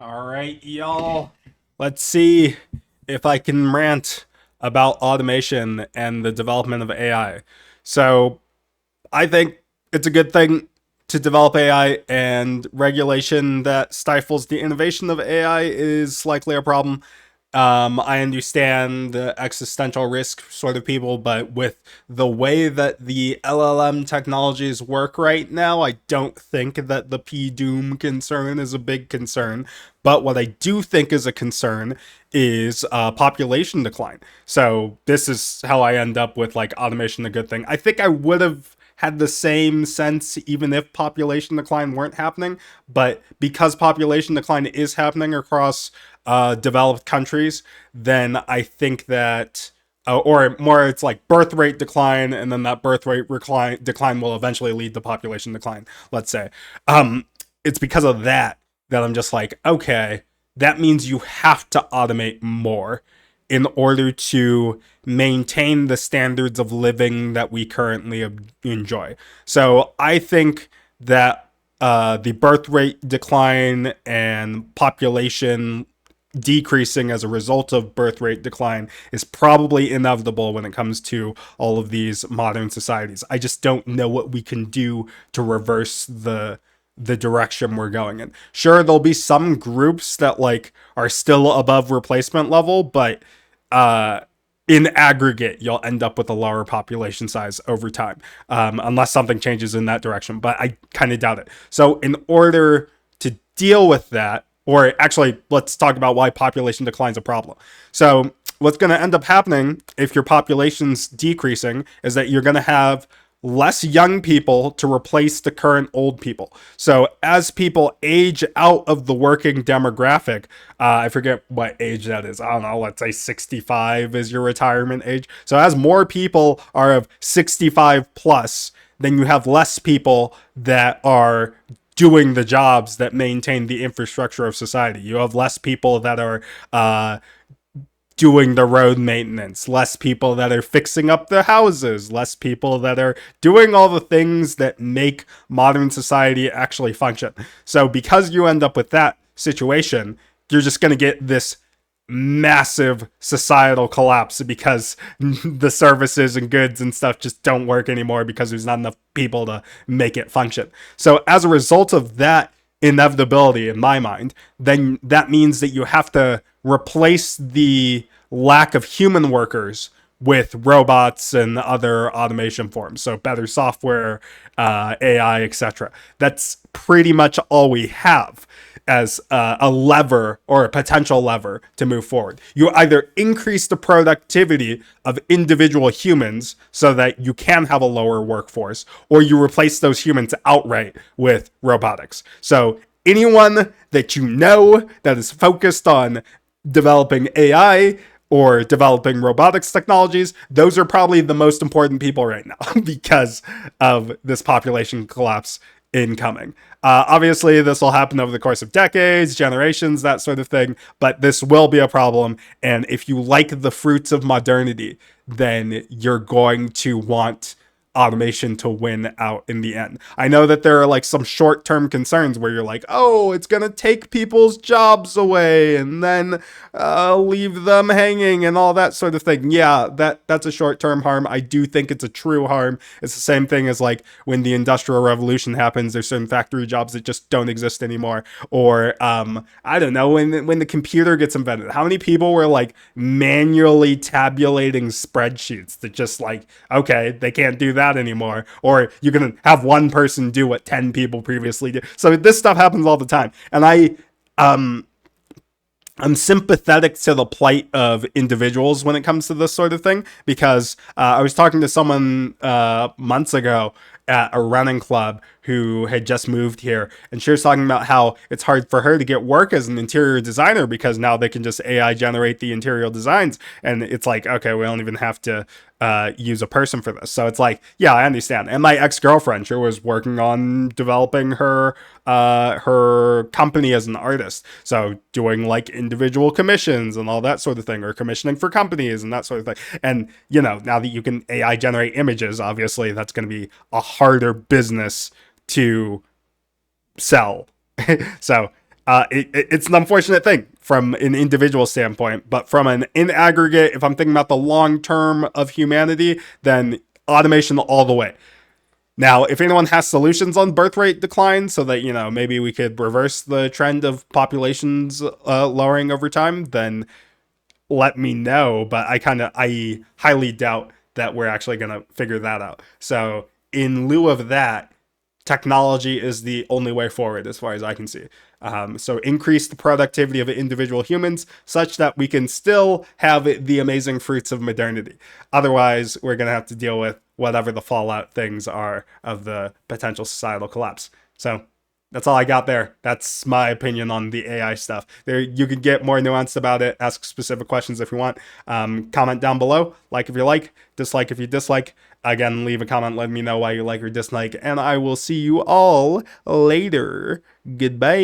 All right, y'all. Let's see if I can rant about automation and the development of AI. So, I think it's a good thing to develop AI, and regulation that stifles the innovation of AI is likely a problem. I understand the existential risk sort of people, but with the way that the LLM technologies work right now, I don't think that the P Doom concern is a big concern. But what I do think is a concern is population decline. So this is how I end up with like automation a good thing. I think I would have had the same sense even if population decline weren't happening, but because population decline is happening across developed countries, then I think that, or more, it's like birth rate decline, and then that birth rate decline will eventually lead to population decline. Let's say, it's because of that that I'm just like, okay, that means you have to automate more in order to maintain the standards of living that we currently enjoy. So I think that the birth rate decline and population decreasing as a result of birth rate decline is probably inevitable when it comes to all of these modern societies. I just don't know what we can do to reverse the direction we're going in. Sure, there'll be some groups that like are still above replacement level, but uh in aggregate, you'll end up with a lower population size over time, unless something changes in that direction. But I kind of doubt it. So, in order to deal with that, or actually, let's talk about why population decline is a problem. So, what's going to end up happening if your population's decreasing is that you're going to have less young people to replace the current old people. So as people age out of the working demographic, I forget what age that is. I don't know. Let's say 65 is your retirement age. So as more people are of 65 plus, then you have less people that are doing the jobs that maintain the infrastructure of society. You have less people that are doing the road maintenance, less people that are fixing up the houses, less people that are doing all the things that make modern society actually function. So, because you end up with that situation, you're just going to get this massive societal collapse because the services and goods and stuff just don't work anymore because there's not enough people to make it function. So, as a result of that inevitability in my mind, then that means that you have to replace the lack of human workers with robots and other automation forms. So better software, AI, etc. That's pretty much all we have as a lever or a potential lever to move forward. You either increase the productivity of individual humans so that you can have a lower workforce, or you replace those humans outright with robotics. So anyone that you know that is focused on developing AI or developing robotics technologies, those are probably the most important people right now because of this population collapse incoming. Obviously, this will happen over the course of decades, generations, that sort of thing, but this will be a problem. And if you like the fruits of modernity, then you're going to want automation to win out in the end. I know that there are like some short-term concerns where you're like, oh, it's gonna take people's jobs away and then leave them hanging and all that sort of thing. Yeah, that's a short-term harm. I do think it's a true harm. It's the same thing as like when the Industrial Revolution happens. There's certain factory jobs that just don't exist anymore. Or I don't know, when the computer gets invented, how many people were like manually tabulating spreadsheets that just like, okay, they can't do that anymore, or you can have one person do what 10 people previously did. So this stuff happens all the time, and um I'm sympathetic to the plight of individuals when it comes to this sort of thing because I was talking to someone months ago at a running club who had just moved here, and she was talking about how it's hard for her to get work as an interior designer because now they can just AI generate the interior designs, and it's like, okay, we don't even have to use a person for this. So it's like, yeah, I understand. And my ex girlfriend, she was working on developing her company as an artist, so doing like individual commissions and all that sort of thing, or commissioning for companies and that sort of thing. And you know, now that you can AI generate images, obviously that's going to be a harder business to sell. So It's an unfortunate thing from an individual standpoint, but from an in aggregate, if I'm thinking about the long term of humanity, then automation all the way. Now, if anyone has solutions on birth rate decline so that, maybe we could reverse the trend of populations lowering over time, then let me know. But I highly doubt that we're actually going to figure that out. So, in lieu of that, technology is the only way forward as far as I can see. So increase the productivity of individual humans such that we can still have the amazing fruits of modernity. Otherwise, we're going to have to deal with whatever the fallout things are of the potential societal collapse. So that's all I got there. That's my opinion on the AI stuff. There, you can get more nuanced about it. Ask specific questions if you want. Comment down below. Like if you like. Dislike if you dislike. Again, leave a comment. Let me know why you like or dislike. And I will see you all later. Goodbye.